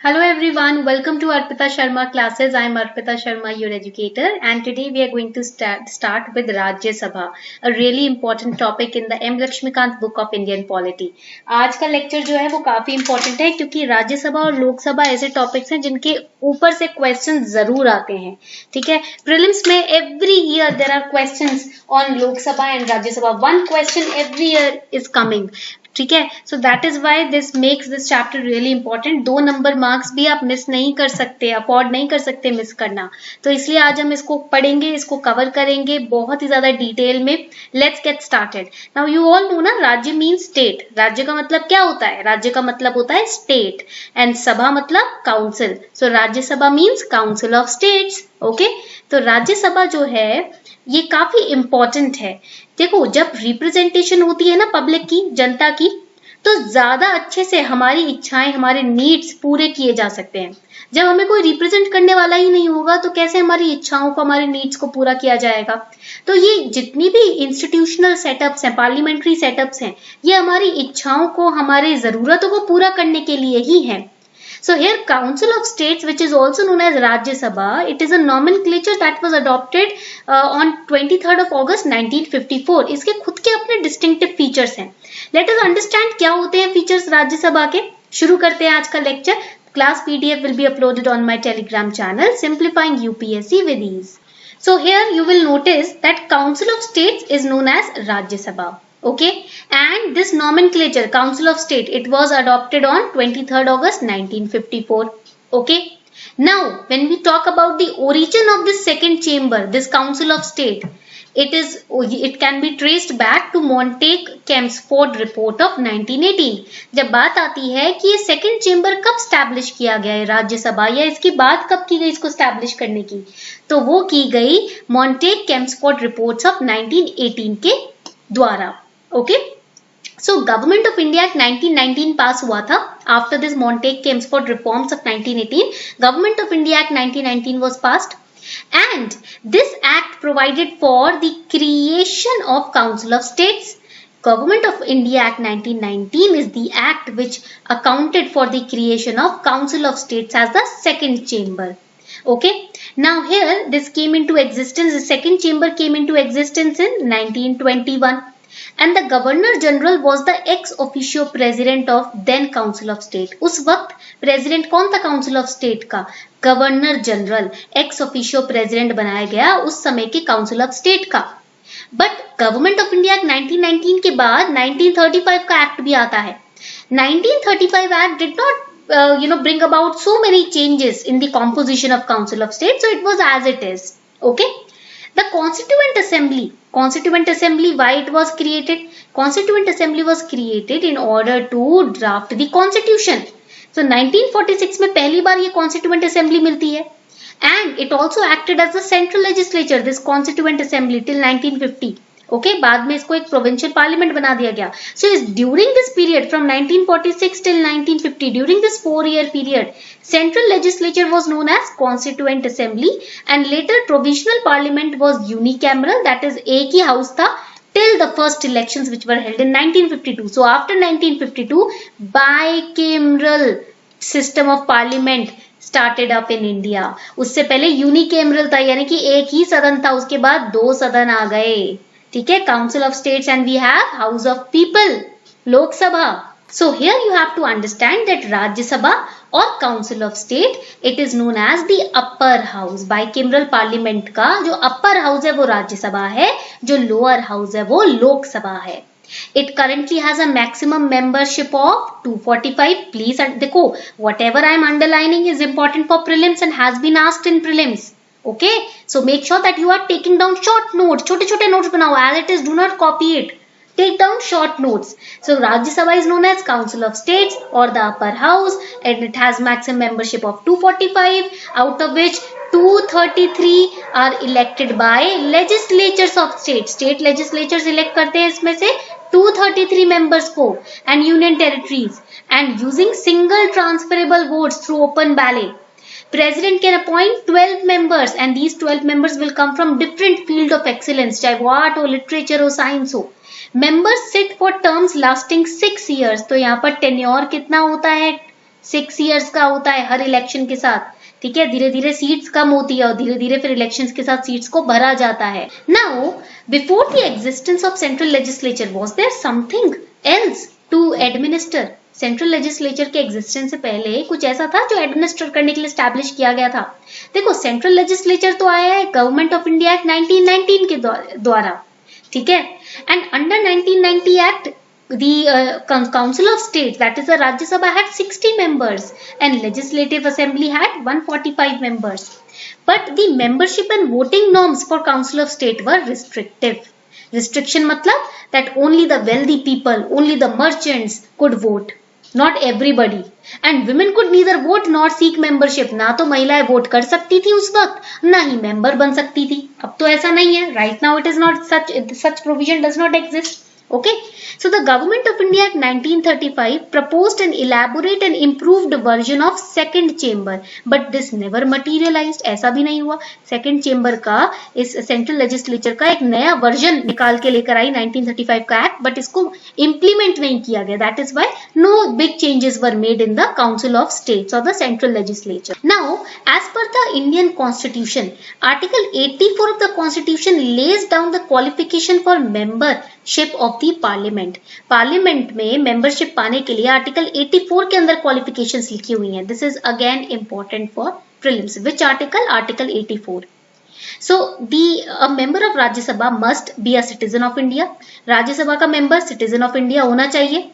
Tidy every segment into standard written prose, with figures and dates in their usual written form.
Hello everyone, welcome to Arpita Sharma classes. I am Arpita Sharma, your educator, and today we are going to start with Rajya Sabha, a really important topic in the M. Lakshmikant book of Indian polity. आज का lecture जो है वो काफी important है क्योंकि राज्य सभा और लोकसभा ऐसे टॉपिक्स हैं जिनके ऊपर से क्वेश्चन जरूर आते हैं. ठीक है, प्रीलिम्स में every year there are questions on Lok Sabha and Rajya Sabha. One question every year is coming. ठीक है, so that is why this makes this chapter really important. 2 number marks भी आप मिस नहीं कर सकते, अफोर्ड नहीं कर सकते मिस करना. तो इसलिए आज हम इसको पढ़ेंगे, इसको कवर करेंगे बहुत ही ज्यादा डिटेल में. Let's get started. Now you all know ना, राज्य मीन्स स्टेट. राज्य का मतलब क्या होता है? राज्य का मतलब होता है स्टेट एंड सभा मतलब council. So Rajya Sabha means council of states. Okay, तो राज्यसभा जो है ये काफी इंपॉर्टेंट है. देखो, जब रिप्रेजेंटेशन होती है ना पब्लिक की, जनता की, तो ज्यादा अच्छे से हमारी इच्छाएं, हमारे नीड्स पूरे किए जा सकते हैं. जब हमें कोई रिप्रेजेंट करने वाला ही नहीं होगा तो कैसे हमारी इच्छाओं को, हमारे नीड्स को पूरा किया जाएगा? तो ये जितनी भी इंस्टीट्यूशनल सेटअप्स हैं, पार्लियामेंट्री सेटअप्स हैं, ये हमारी इच्छाओं को, हमारी जरूरतों को पूरा करने के लिए ही है. So here Council of States, which is also known as Rajya Sabha, it is a nomenclature that was adopted on 23rd of August 1954. इसके खुद के अपने distinctive features हैं. Let us understand क्या होते हैं features राज्य सभा के. शुरू करते हैं आज का lecture. Class PDF will be uploaded on my Telegram channel, Simplifying UPSC with Ease. So here you will notice that Council of States is known as Rajya Sabha. Okay, and this nomenclature Council of State, it was adopted on 23rd August 1954. Okay, now when we talk about the origin of this second chamber, this Council of State, it can be traced back to Montague-Chelmsford report of 1918. जब बात आती है कि ये second chamber कब establish किया गया है राज्यसभा, या इसकी बात कब की गई इसको स्टैब्लिश करने की, तो वो की गई Montague-Chelmsford रिपोर्ट्स ऑफ 1918 के द्वारा. Okay, so government of India act 1919 पास हुआ था. After this Montague-Chelmsford reforms of 1918, government of India act 1919 was passed, and this act provided for the creation of Council of States. Government of India Act 1919 is the act which accounted for the creation of Council of States as the second chamber. Okay, now here this came into existence, the second chamber came into existence in 1921. And the Governor General was the ex officio president of then Council of State. उस वक्त president कौन था Council of State का? Governor general ex officio president बनाया गया उस समय के Council of State का. बट गवर्नमेंट ऑफ इंडिया 1919 के बाद 1935 का एक्ट भी आता है. 1935 Act did not bring about so many changes in the composition of Council of State, so it was as it is. Okay, the Constituent Assembly, why it was created? Constituent Assembly was created in order to draft the Constitution. So 1946 में पहली बार ये Constituent Assembly मिलती है, and it also acted as the central legislature, this Constituent Assembly, till 1950. Okay, बाद में इसको एक provincial parliament बना दिया गया. So during this period from 1946 till 1950, during this 4-year period, central legislature was known as Constituent Assembly, and later provisional parliament was unicameral, that is एक ही house था till the first elections which were held in 1952. So after 1952, bicameral system of parliament started up in India. उससे पहले unicameral था, यानी कि एक ही सदन था, उसके बाद 2 सदन आ गए. ठीक है, Council of States, and we have House of People, Lok Sabha. So here you have to understand that Rajya Sabha or Council of State, it is known as the upper house. Bicameral parliament का जो upper house है वो राज्य सभा है, जो lower house है वो लोक सभा है. It currently has a maximum membership of 245. Please देखो, whatever I am underlining is important for prelims and has been asked in prelims. Okay, so make sure that you are taking down short notes. छोटे छोटे notes बनाओ, as it is, do not copy it. Take down short notes. So Rajya Sabha is known as Council of States or the upper house, and it has maximum membership of 245, out of which 233 are elected by legislatures of states. State legislatures elect करते हैं इसमें से 233 members को, and union territories, and using single transferable votes through open ballot. President can appoint 12 members, and these 12 members will come from different field of excellence, चाहे वो art हो, literature हो, science हो. Members sit for terms lasting 6 years. तो यहाँ पर tenure कितना होता है? 6 years का होता है हर इलेक्शन के साथ, ठीक है। धीरे धीरे सीट्स कम होती है और धीरे धीरे फिर इलेक्शंस के साथ सीट्स को भरा जाता है। Now before the existence of central legislature was there something else to administer? Central legislature के एग्जिस्टेंस से पहले कुछ ऐसा था जो एडमिनिस्टर करने के लिए स्टैब्लिश किया गया था। देखो, सेंट्रल लेजिस्लेचर तो आया है गवर्नमेंट ऑफ इंडिया एक्ट 1919 के द्वारा, ठीक है। And under 1990 act the Council of States, that is the Rajya Sabha, had 60 members and Legislative Assembly had 145 members. But the membership and voting norms for Council of State were restrictive. Restriction matlab that only the wealthy people, only the merchants could vote, not everybody. And women could neither vote nor seek membership. ना तो महिलाएं vote कर सकती थी उस वक्त, ना ही member बन सकती थी। अब तो ऐसा नहीं है। Right now it is not such provision does not exist. Okay, so the Government of India Act 1935 proposed an elaborate and improved version of second chamber, but this never materialized. ऐसा भी नहीं हुआ। second chamber का इस central legislature का एक नया version निकाल के लेकर आई 1935 का act, but इसको implement नहीं किया गया। That is why no big changes were made in the Council of States or the central legislature. Now, as per the Indian Constitution, Article 84 of the Constitution lays down the qualification for membership of the Parliament. Parliament में membership पाने के लिए article 84 के अंदर qualifications लिखी हुई हैं। This is again important for prelims. Which article? Article 84. So a member of राज्य सभा must be a citizen of India. राज्य सभा का मेंबर सिटीजन ऑफ इंडिया होना चाहिए,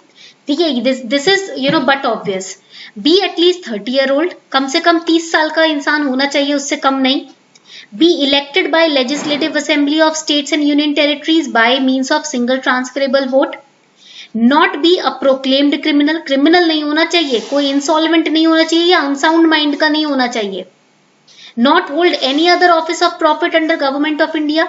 ठीक है। This is but obvious. Be at least 30 year old, कम से कम 30 साल का इंसान होना चाहिए, उससे कम नहीं। Be elected by Legislative Assembly of States and Union Territories by means of single transferable vote. Not be a proclaimed criminal. Criminal नहीं होना चाहिए, कोई इंसॉल्वेंट नहीं होना चाहिए या अनसाउंड माइंड का नहीं होना चाहिए। Not hold any other office of profit under Government of India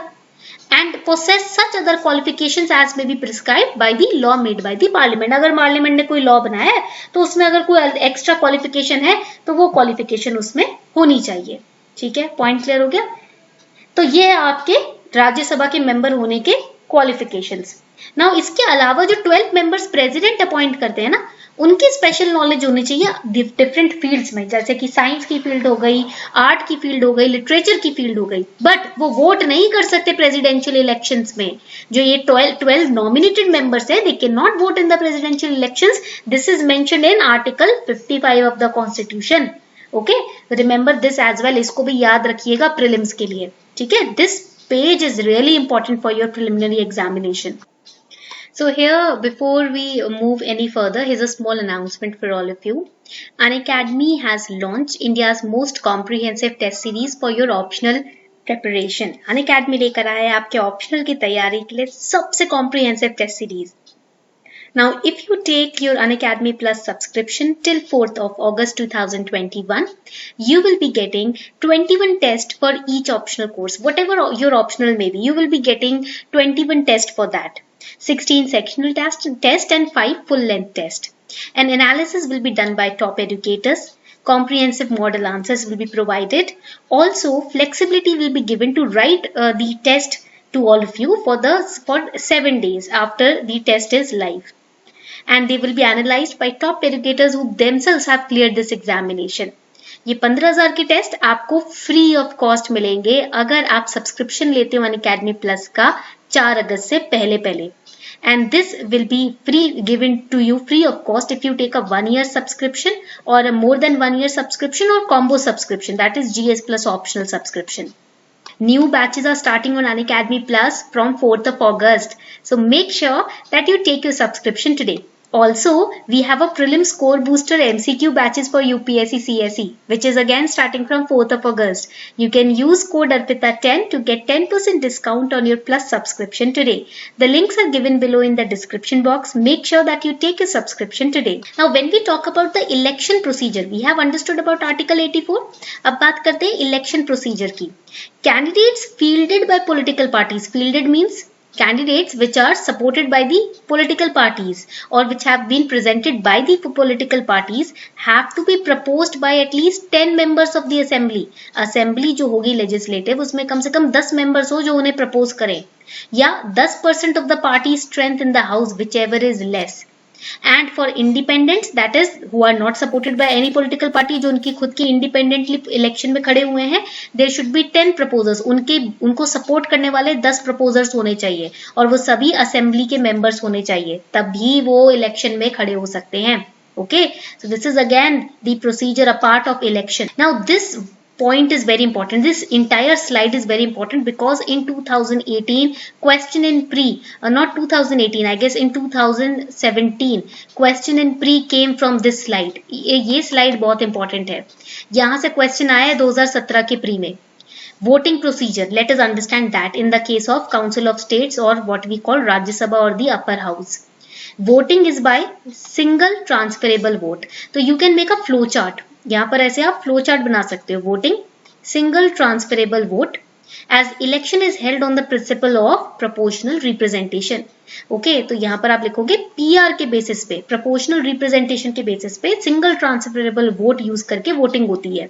and possess such other qualifications as may be prescribed by the law made by the Parliament. अगर पार्लियामेंट ने कोई लॉ बनाया है तो उसमें अगर कोई एक्स्ट्रा क्वालिफिकेशन है तो वो क्वालिफिकेशन उसमें होनी चाहिए, ठीक है। पॉइंट क्लियर हो गया? तो ये है आपके राज्यसभा के मेंबर होने के क्वालिफिकेशंस। नाउ इसके अलावा जो 12 मेंबर्स प्रेसिडेंट अपॉइंट करते हैं ना, उनकी स्पेशल नॉलेज होनी चाहिए डिफरेंट फील्ड्स में, जैसे कि साइंस की फील्ड हो गई, आर्ट की फील्ड हो गई, लिटरेचर की फील्ड हो गई। बट वो वोट नहीं कर सकते प्रेसिडेंशियल इलेक्शंस में। जो ये 12 नॉमिनेटेड मेंबर्स है, they can not vote in the presidential elections. This is mentioned in article 55 of the constitution. Okay, remember this as well, इसको भी याद रखिएगा प्रीलिम्स के लिए, ठीक है। This page is really important for your preliminary examination. So here, before we move any further, here's a small announcement for all of you. Unacademy has launched India's most comprehensive test series for your optional preparation. Unacademy लेकर आया है आपके optional की तैयारी के लिए सबसे comprehensive test series. Now, if you take your Unacademy Plus subscription till 4th of August 2021, you will be getting 21 tests for each optional course. Whatever your optional may be, you will be getting 21 tests for that. 16 sectional test and 5 full-length test. An analysis will be done by top educators. Comprehensive model answers will be provided. Also, flexibility will be given to write the test to all of you for 7 days after the test is live. And they will be analyzed by top educators who themselves have cleared this examination. ये 15,000 के test आपको free of cost मिलेंगे अगर आप subscription लेते हो Unacademy plus का 4 अगस्त से पहले। And this will be given to you free of cost if you take a 1-year subscription or a more than 1-year subscription or combo subscription, that is GS plus optional subscription. New batches are starting on Unacademy Plus from 4th of August. So make sure that you take your subscription today. Also, we have a prelim score booster MCQ batches for UPSC CSE, which is again starting from 4th of August. You can use code ARPITA10 to get 10% discount on your Plus subscription today. The links are given below in the description box. Make sure that you take your subscription today. Now, when we talk about the election procedure, we have understood about Article 84. अब बात करते हैं election procedure की. Candidates fielded by political parties. Fielded means candidates which are supported by the political parties or which have been presented by the political parties have to be proposed by at least 10 members of the assembly. Assembly जो होगी legislative, उसमें कम से कम 10 members हो जो उन्हें propose करें, या 10% of the party strength in the house, whichever is less. And for independents that is who are not supported by any political party, जो उनकी खुद की इंडिपेंडेंटली इलेक्शन में खड़े हुए हैं, देयर शुड बी 10 प्रपोजर्स, उनको सपोर्ट करने वाले 10 प्रपोजर्स होने चाहिए और वो सभी असेंबली के मेंबर्स होने चाहिए, तभी वो इलेक्शन में खड़े हो सकते हैं. Okay, so this is again the procedure, a part of election. Now this point is very important. This entire slide is very important because in 2018 question in pre, not 2018, I guess in 2017 question in pre came from this slide. ये slide बहुत important है. यहाँ से question आया है 2017 के pre में. Voting procedure, let us understand that in the case of Council of States or what we call Rajya Sabha or the upper house. Voting is by single transferable vote. तो you can make a flow chart. यहाँ पर ऐसे आप flow chart बना सकते हो. Voting single transferable vote as election is held on the principle of proportional representation. Okay, तो यहाँ पर आप लिखोगे PR के बेसिस पे, proportional representation के बेसिस पे single transferable vote यूज करके voting होती है.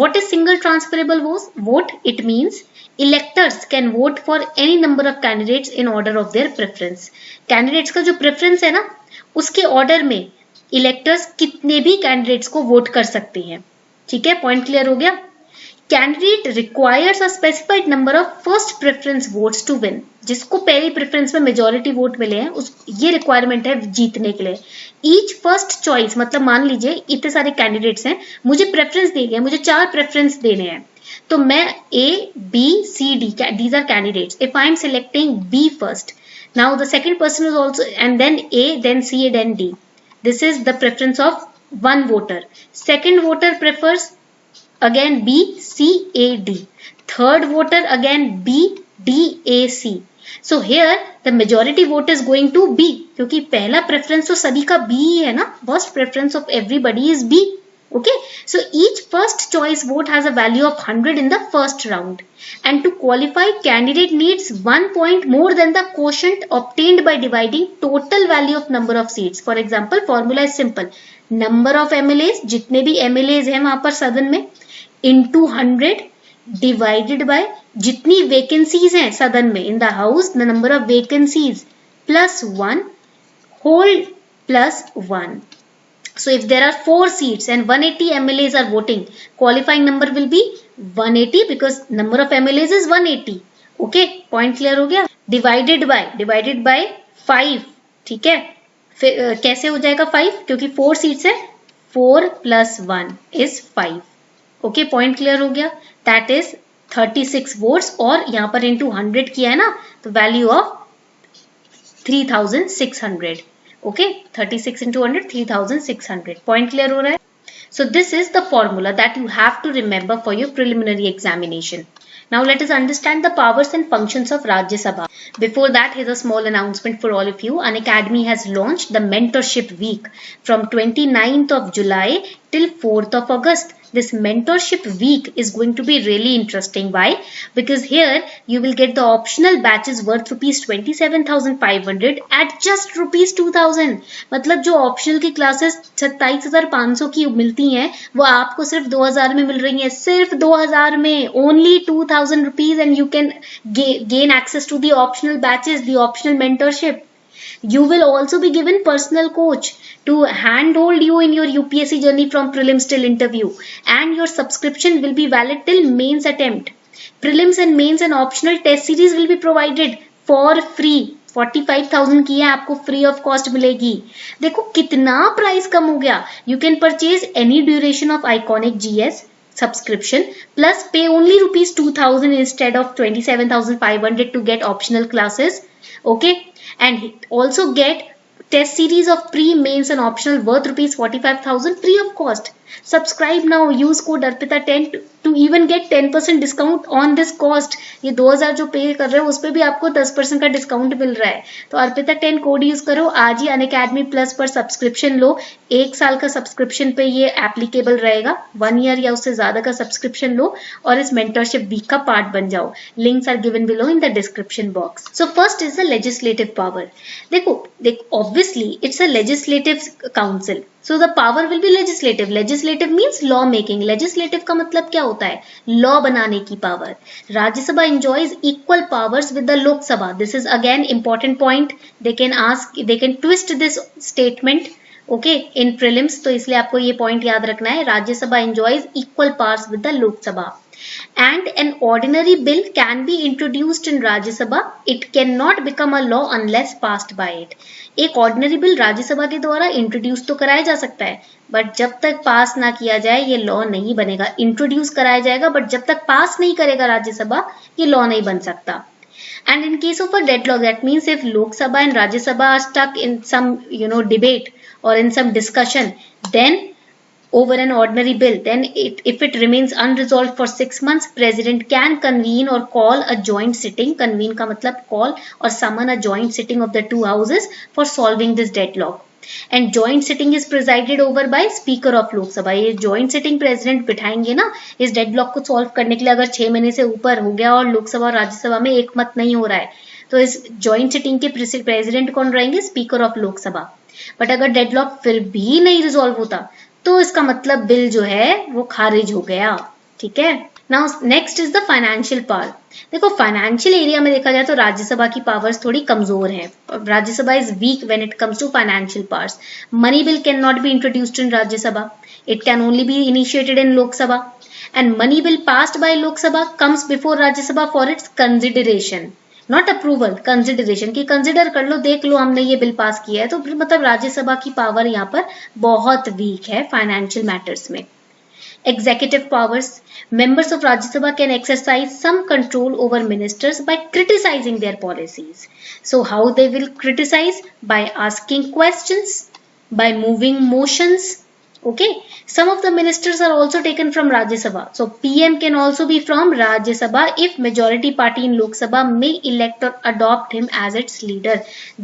What is single transferable vote? It means electors can vote for any number of candidates in order of their preference. Candidates का जो preference है ना, उसके order में electors कितने भी candidates को vote कर सकते हैं. ठीक है, point clear हो गया. Candidate requires a specified number of first preference votes to win. जिसको पहली प्रेफरेंस में मेजोरिटी वोट मिले हैं, उस ये रिक्वायरमेंट है जीतने के लिए. ईच फर्स्ट चॉइस, मतलब मान लीजिए इतने सारे कैंडिडेट्स हैं, मुझे प्रेफरेंस दी गई है, मुझे 4 प्रेफरेंस देने हैं, तो मैं A, B, C, D, these are candidates. If I am selecting B first, now the second person is also, and then A, then C, then D. This is the preference of one voter. Second voter prefers again B, C, A, D. Third voter again B, D, A, C. So here the majority vote is going to B, क्योंकि पहला preference तो सभी का B ही है ना. First preference of everybody is B. Okay, so each first choice vote has a value of 100 in the first round, and to qualify, candidate needs 1 point more than the quotient obtained by dividing total value of number of seats. For example, formula is simple: number of MLAs, जितने भी MLAs हैं वहां पर सदन में, into 100 divided by जितनी vacancies हैं सदन में, in the house the number of vacancies, plus 1 whole plus 1. So if there are 4 seats and 180 MLAs are voting, qualifying number will be 180 because number of MLAs is 180. Okay, point clear हो गया. Divided by 5. ठीक है, फिर कैसे हो जाएगा 5? क्योंकि 4 seats है, 4 plus 1 is 5. Okay, point clear हो गया. That is 36 votes, और यहाँ पर into 100 किया है ना, तो value of 3600. Okay, 36 into 100, 3600. Point clear हो रहा है? So this is the formula that you have to remember for your preliminary examination. Now let us understand the powers and functions of Rajya Sabha. Before that, here's a small announcement for all of you. Unacademy has launched the Mentorship Week from 29th of July till 4th of August. This mentorship week is going to be really interesting. Why? Because here you will get the optional batches worth rupees 27,500 at just rupees 2,000. मतलब जो optional की classes 27,500 की मिलती हैं, वो आपको सिर्फ 2,000 में मिल रही हैं. सिर्फ 2,000 में, only 2,000 rupees, and you can gain access to the optional batches, the optional mentorship. You will also be given personal coach to handhold you in your UPSC journey from prelims till interview, and your subscription will be valid till mains attempt. Prelims and mains and optional test series will be provided for free. 45,000 की है, आपको free of cost मिलेगी. देखो कितना price कम हो गया. You can purchase any duration of Iconic GS subscription plus pay only rupees 2,000 instead of 27,500 to get optional classes. Okay, and also get test series of pre, mains and optional worth rupees 45,000 free of cost. Subscribe now. Use code ARPITA10 to even get 10% discount on this cost. ये 2,000 जो पे कर रहे हो उस पे भी आपको 10% का डिस्काउंट मिल रहा है. तो ARPITA10 कोड यूज करो. आज ही अनअकैडमी प्लस पर सब्सक्रिप्शन लो. 1 साल का सब्सक्रिप्शन पे ये एप्लीकेबल रहेगा. 1 ईयर या उससे ज्यादा का सब्सक्रिप्शन लो और इस मेंटरशिप वीक का पार्ट बन जाओ. Links are given below in the description box. So first is the legislative power. देखो obviously it's a legislative council, so the power will be legislative. Legislative means law making. Legislative का मतलब क्या होता है? Law बनाने की power. Rajya Sabha enjoys equal powers with the Lok Sabha. This is again important point. They can twist this statement, okay, in prelims. तो इसलिए आपको ये point याद रखना है. Rajya Sabha enjoys equal powers with the Lok Sabha. And an ordinary bill can be introduced in Rajya Sabha. It cannot become a law unless passed by it. एक ordinary bill Rajya Sabha के द्वारा इंट्रोड्यूस तो कराया जा सकता है, बट जब तक पास ना किया जाए ये लॉ नहीं बनेगा. इंट्रोड्यूस कराया जाएगा, बट जब तक पास नहीं करेगा राज्यसभा, ये लॉ नहीं बन सकता. And in case of a deadlock, that means if Lok Sabha and Rajya Sabha are stuck in some debate or in some discussion, then over an ordinary bill, then if it remains unresolved for 6 months, president can convene or call a joint sitting. Convene का मतलब call or summon a joint sitting of the two houses for solving this deadlock. And joint sitting is presided over by speaker of Lok Sabha. ये joint sitting president बिठाएंगे ना इस deadlock को solve करने के लिए. अगर 6 महीने से ऊपर हो गया और लोकसभा और राज्यसभा में एक मत नहीं हो रहा है, तो इस joint sitting के president कौन रहेंगे? speaker of लोक सभा. बट अगर deadlock फिर भी नहीं resolve होता, तो इसका मतलब बिल जो है वो खारिज हो गया. ठीक है. Now next is the financial power. देखो फाइनेंशियल एरिया में देखा जाए तो राज्यसभा की पावर्स थोड़ी कमजोर है. Rajya Sabha is weak when it comes to financial powers. Money bill can not be introduced in Rajya Sabha. It can only be initiated in Lok Sabha. And money bill passed by Lok Sabha comes before Rajya Sabha for its consideration, not approval, consideration की consider कर लो, देख लो हमने ये bill pass किया है. तो फिर मतलब राज्यसभा की पावर यहाँ पर बहुत वीक है फाइनेंशियल मैटर्स में. Executive powers. Members of Rajya Sabha can exercise some control over ministers by criticizing their policies. So how they will criticize? By asking questions, by moving motions. Okay. Some of the ministers are also taken from Rajya Sabha. So PM can also be from Rajya Sabha if majority party in Lok Sabha may elect or adopt him as its leader.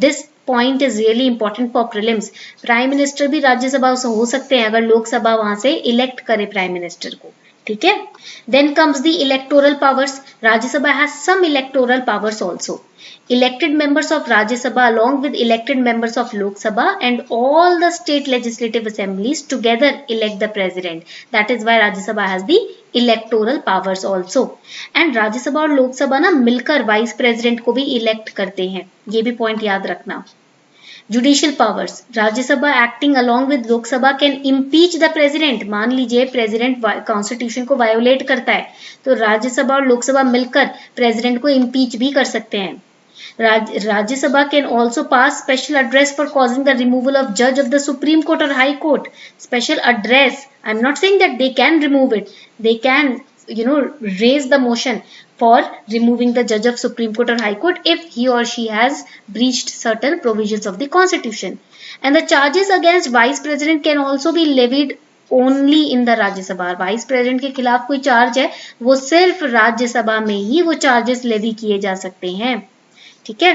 This point is really important for prelims. Prime minister भी राज्यसभा से हो सकते हैं अगर लोकसभा वहां से elect करे prime minister को. ठीक है. Then comes the electoral powers. Rajya Sabha has some electoral powers also. Elected members of Rajya Sabha along with elected members of Lok Sabha and all the state legislative assemblies together elect the president. That is why Rajya Sabha has the electoral powers also. And Rajya Sabha और लोक सभा ना मिलकर vice president को भी elect करते हैं. ये भी पॉइंट याद रखना. Judicial powers. Rajya Sabha acting along with Lok Sabha can impeach the president. मान लीजिए प्रेसिडेंट कॉन्स्टिट्यूशन को वायोलेट करता है, तो राज्यसभा और लोकसभा मिलकर प्रेसिडेंट को इम्पीच भी कर सकते हैं. Rajya Sabha can also pass special address for causing the removal of जज ऑफ द सुप्रीम कोर्ट और high court. Special address, I am not saying that they can remove it, they can raise the motion for removing the judge of Supreme Court or High Court if he or she has breached certain provisions of the Constitution. And the charges against Vice President can also be levied only in the Rajya Sabha. Vice President के खिलाफ कोई charge है वो सिर्फ राज्यसभा में ही वो charges levy किए जा सकते हैं. ठीक है.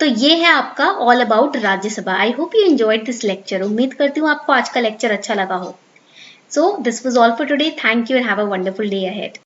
तो ये है आपका all about Rajya Sabha. I hope you enjoyed this lecture. उम्मीद करती हूँ आपको आज का लेक्चर अच्छा लगा हो. So this was all for today. Thank you and have a wonderful day ahead.